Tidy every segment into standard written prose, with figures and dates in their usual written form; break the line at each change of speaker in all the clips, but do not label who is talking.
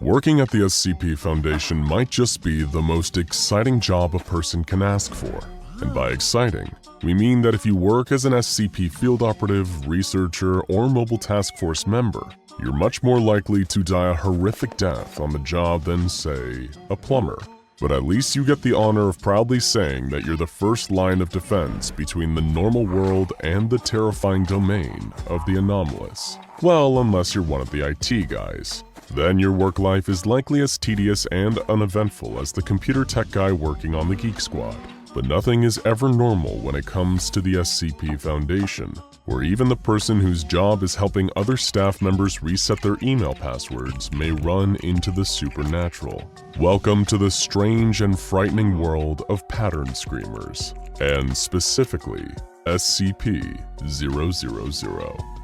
Working at the SCP Foundation might just be the most exciting job a person can ask for. And by exciting, we mean that if you work as an SCP field operative, researcher, or mobile task force member, you're much more likely to die a horrific death on the job than, say, a plumber. But at least you get the honor of proudly saying that you're the first line of defense between the normal world and the terrifying domain of the anomalous. Well, unless you're one of the IT guys. Then your work life is likely as tedious and uneventful as the computer tech guy working on the Geek Squad. But nothing is ever normal when it comes to the SCP Foundation, where even the person whose job is helping other staff members reset their email passwords may run into the supernatural. Welcome to the strange and frightening world of pattern screamers, and specifically SCP-000.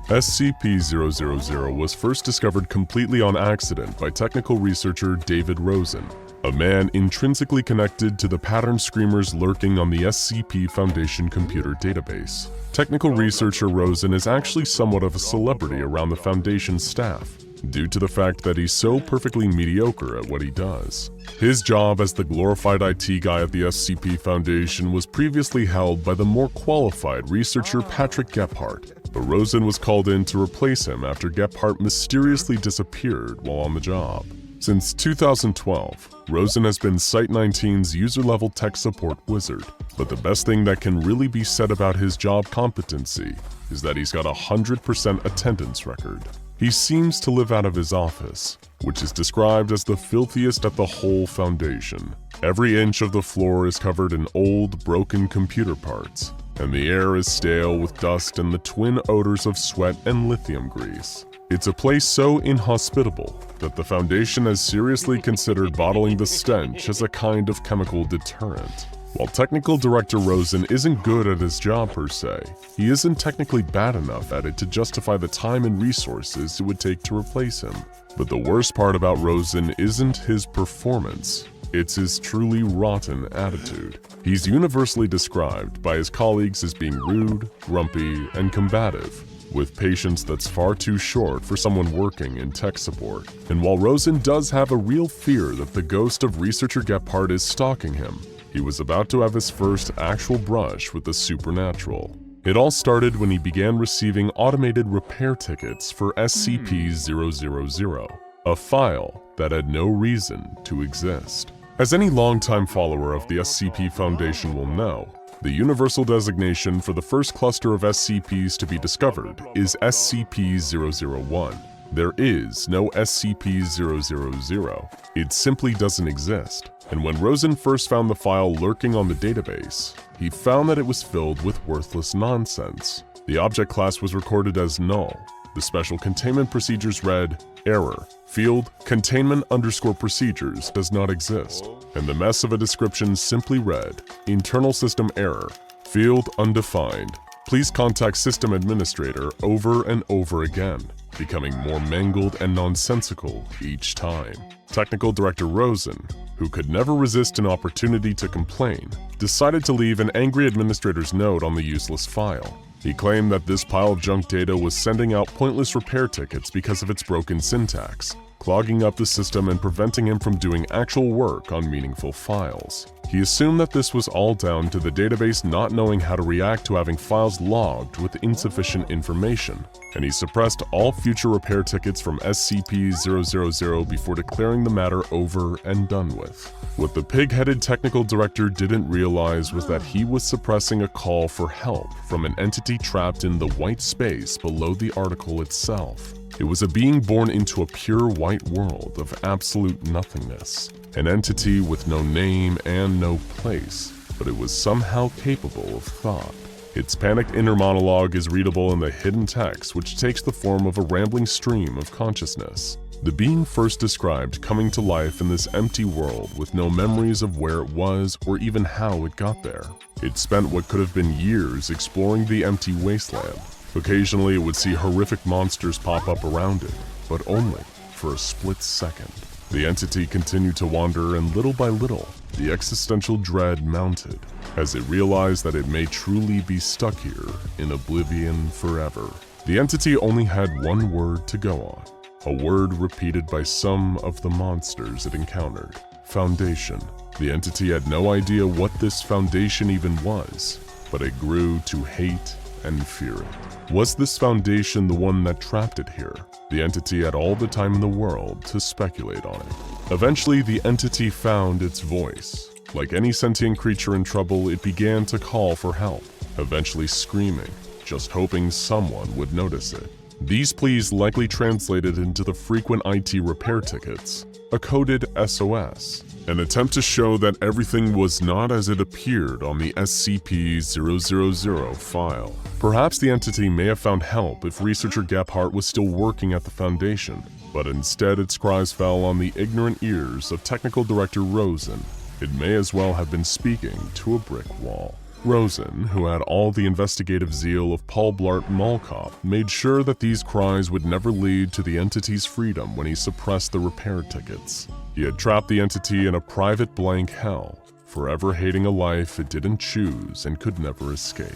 SCP-000 was first discovered completely on accident by technical researcher David Rosen, a man intrinsically connected to the pattern screamers lurking on the SCP Foundation computer database. Technical researcher Rosen is actually somewhat of a celebrity around the Foundation staff, due to the fact that he's so perfectly mediocre at what he does. His job as the glorified IT guy at the SCP Foundation was previously held by the more qualified researcher Patrick Gephardt, but Rosen was called in to replace him after Gephardt mysteriously disappeared while on the job. Since 2012, Rosen has been Site-19's user-level tech support wizard, but the best thing that can really be said about his job competency is that he's got a 100% attendance record. He seems to live out of his office, which is described as the filthiest at the whole Foundation. Every inch of the floor is covered in old, broken computer parts, and the air is stale with dust and the twin odors of sweat and lithium grease. It's a place so inhospitable that the Foundation has seriously considered bottling the stench as a kind of chemical deterrent. While Technical Director Rosen isn't good at his job per se, he isn't technically bad enough at it to justify the time and resources it would take to replace him. But the worst part about Rosen isn't his performance, it's his truly rotten attitude. He's universally described by his colleagues as being rude, grumpy, and combative, with patience that's far too short for someone working in tech support. And while Rosen does have a real fear that the ghost of researcher Gephardt is stalking him, he was about to have his first actual brush with the supernatural. It all started when he began receiving automated repair tickets for SCP-000, a file that had no reason to exist. As any longtime follower of the SCP Foundation will know, the universal designation for the first cluster of SCPs to be discovered is SCP-001. There is no SCP-000. It simply doesn't exist. And when Rosen first found the file lurking on the database, he found that it was filled with worthless nonsense. The object class was recorded as null. The special containment procedures read, error, field containment_procedures does not exist. And the mess of a description simply read, internal system error, field undefined. Please contact system administrator over and over again, becoming more mangled and nonsensical each time. Technical Director Rosen, who could never resist an opportunity to complain, decided to leave an angry administrator's note on the useless file. He claimed that this pile of junk data was sending out pointless repair tickets because of its broken syntax, clogging up the system and preventing him from doing actual work on meaningful files. He assumed that this was all down to the database not knowing how to react to having files logged with insufficient information, and he suppressed all future repair tickets from SCP-000 before declaring the matter over and done with. What the pig-headed technical director didn't realize was that he was suppressing a call for help from an entity trapped in the white space below the article itself. It was a being born into a pure white world of absolute nothingness, an entity with no name and no place, but it was somehow capable of thought. Its panicked inner monologue is readable in the hidden text, which takes the form of a rambling stream of consciousness. The being first described coming to life in this empty world with no memories of where it was or even how it got there. It spent what could have been years exploring the empty wasteland. Occasionally, it would see horrific monsters pop up around it, but only for a split second. The entity continued to wander, and little by little, the existential dread mounted, as it realized that it may truly be stuck here in oblivion forever. The entity only had one word to go on: a word repeated by some of the monsters it encountered. Foundation. The entity had no idea what this foundation even was, but it grew to hate and fear it. Was this foundation the one that trapped it here? The entity had all the time in the world to speculate on it. Eventually, the entity found its voice. Like any sentient creature in trouble, it began to call for help, eventually screaming, just hoping someone would notice it. These pleas likely translated into the frequent IT repair tickets, a coded SOS, an attempt to show that everything was not as it appeared on the SCP-000 file. Perhaps the entity may have found help if researcher Gephardt was still working at the Foundation, but instead its cries fell on the ignorant ears of Technical Director Rosen. It may as well have been speaking to a brick wall. Rosen, who had all the investigative zeal of Paul Blart Mall Cop, made sure that these cries would never lead to the entity's freedom when he suppressed the repair tickets. He had trapped the entity in a private blank hell, forever hating a life it didn't choose and could never escape.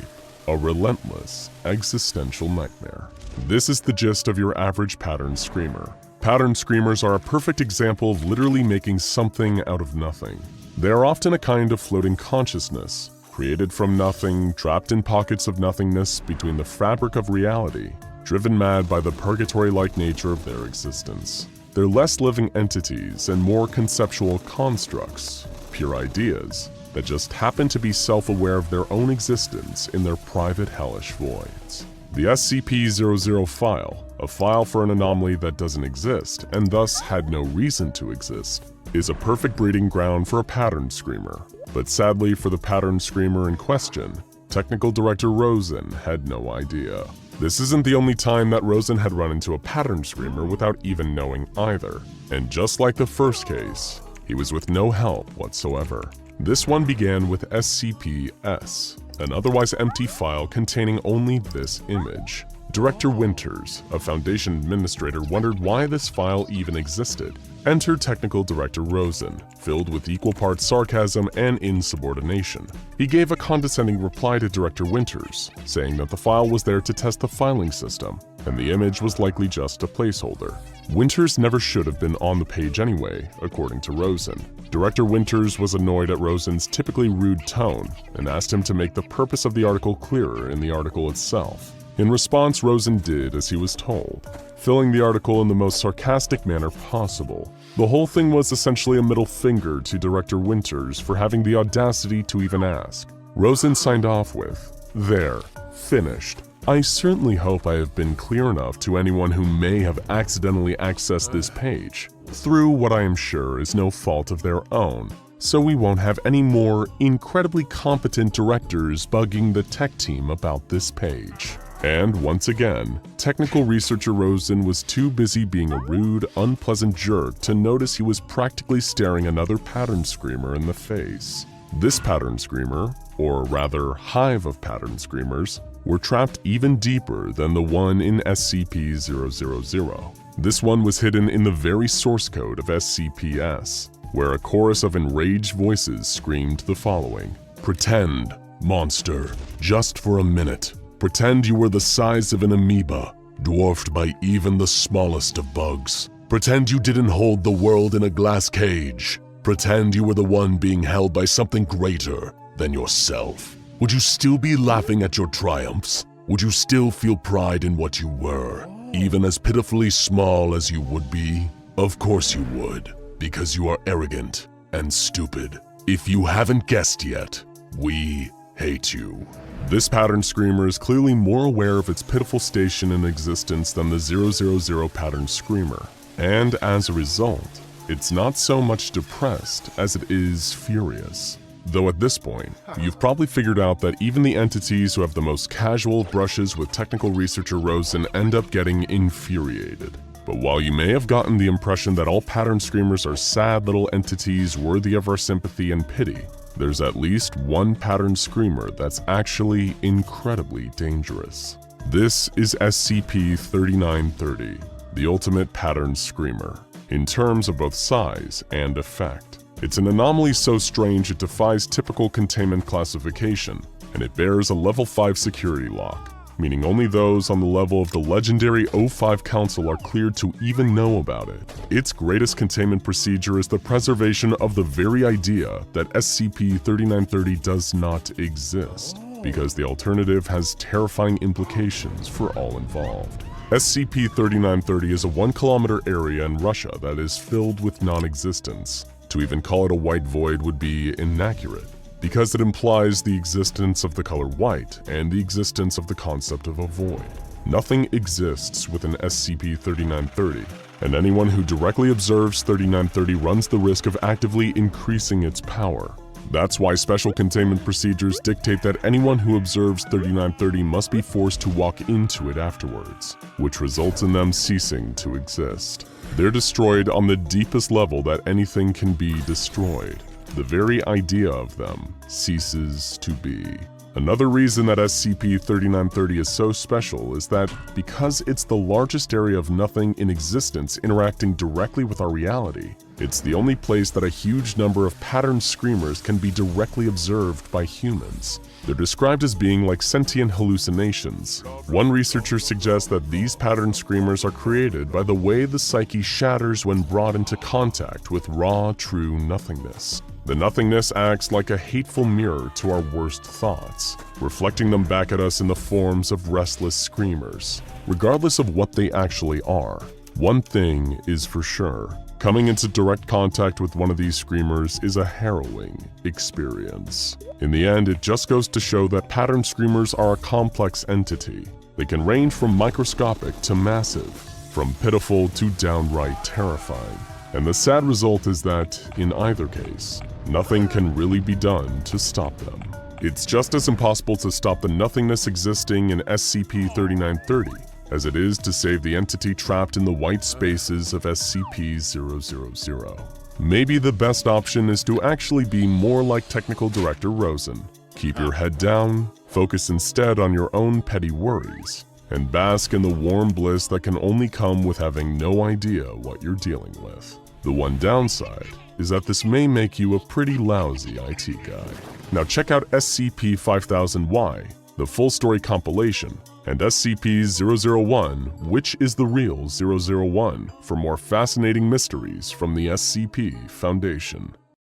A relentless, existential nightmare. This is the gist of your average pattern screamer. Pattern screamers are a perfect example of literally making something out of nothing. They are often a kind of floating consciousness, created from nothing, trapped in pockets of nothingness between the fabric of reality, driven mad by the purgatory-like nature of their existence. They're less living entities and more conceptual constructs, pure ideas, that just happen to be self-aware of their own existence in their private hellish voids. The SCP-000 file, a file for an anomaly that doesn't exist and thus had no reason to exist, is a perfect breeding ground for a pattern screamer. But sadly for the pattern screamer in question, Technical Director Rosen had no idea. This isn't the only time that Rosen had run into a pattern screamer without even knowing either. And just like the first case, he was with no help whatsoever. This one began with SCP-S, an otherwise empty file containing only this image. Director Winters, a Foundation administrator, wondered why this file even existed. Enter Technical Director Rosen, filled with equal parts sarcasm and insubordination. He gave a condescending reply to Director Winters, saying that the file was there to test the filing system, and the image was likely just a placeholder. Winters never should have been on the page anyway, according to Rosen. Director Winters was annoyed at Rosen's typically rude tone and asked him to make the purpose of the article clearer in the article itself. In response, Rosen did as he was told, filling the article in the most sarcastic manner possible. The whole thing was essentially a middle finger to Director Winters for having the audacity to even ask. Rosen signed off with, "There, finished. I certainly hope I have been clear enough to anyone who may have accidentally accessed this page, through what I am sure is no fault of their own, so we won't have any more incredibly competent directors bugging the tech team about this page." And once again, technical researcher Rosen was too busy being a rude, unpleasant jerk to notice he was practically staring another pattern screamer in the face. This pattern screamer, or rather hive of pattern screamers, were trapped even deeper than the one in SCP-000. This one was hidden in the very source code of SCP-S, where a chorus of enraged voices screamed the following: "Pretend, monster, just for a minute. Pretend you were the size of an amoeba, dwarfed by even the smallest of bugs. Pretend you didn't hold the world in a glass cage. Pretend you were the one being held by something greater than yourself. Would you still be laughing at your triumphs? Would you still feel pride in what you were, even as pitifully small as you would be? Of course you would, because you are arrogant and stupid. If you haven't guessed yet, we hate you." This pattern screamer is clearly more aware of its pitiful station in existence than the 000 pattern screamer, and as a result, it's not so much depressed as it is furious. Though at this point, you've probably figured out that even the entities who have the most casual brushes with technical researcher Rosen end up getting infuriated. But while you may have gotten the impression that all pattern screamers are sad little entities worthy of our sympathy and pity, there's at least one pattern screamer that's actually incredibly dangerous. This is SCP-3930, the ultimate pattern screamer, in terms of both size and effect. It's an anomaly so strange it defies typical containment classification, and it bears a level 5 security lock. meaning only those on the level of the legendary O5 Council are cleared to even know about it. Its greatest containment procedure is the preservation of the very idea that SCP-3930 does not exist, because the alternative has terrifying implications for all involved. SCP-3930 is a 1-kilometer area in Russia that is filled with non-existence. To even call it a white void would be inaccurate, because it implies the existence of the color white and the existence of the concept of a void. Nothing exists within SCP-3930, and anyone who directly observes 3930 runs the risk of actively increasing its power. That's why special containment procedures dictate that anyone who observes 3930 must be forced to walk into it afterwards, which results in them ceasing to exist. They're destroyed on the deepest level that anything can be destroyed. The very idea of them ceases to be. Another reason that SCP-3930 is so special is that because it's the largest area of nothing in existence interacting directly with our reality, it's the only place that a huge number of pattern screamers can be directly observed by humans. They're described as being like sentient hallucinations. One researcher suggests that these pattern screamers are created by the way the psyche shatters when brought into contact with raw, true nothingness. The nothingness acts like a hateful mirror to our worst thoughts, reflecting them back at us in the forms of restless screamers. Regardless of what they actually are, one thing is for sure. Coming into direct contact with one of these screamers is a harrowing experience. In the end, it just goes to show that pattern screamers are a complex entity. They can range from microscopic to massive, from pitiful to downright terrifying. And the sad result is that, in either case, nothing can really be done to stop them. It's just as impossible to stop the nothingness existing in SCP-3930 as it is to save the entity trapped in the white spaces of SCP-000. Maybe the best option is to actually be more like Technical Director Rosen. Keep your head down, focus instead on your own petty worries, and bask in the warm bliss that can only come with having no idea what you're dealing with. The one downside is that this may make you a pretty lousy IT guy. Now check out SCP-5000Y, the full story compilation, and SCP-001, Which is the Real 001, for more fascinating mysteries from the SCP Foundation.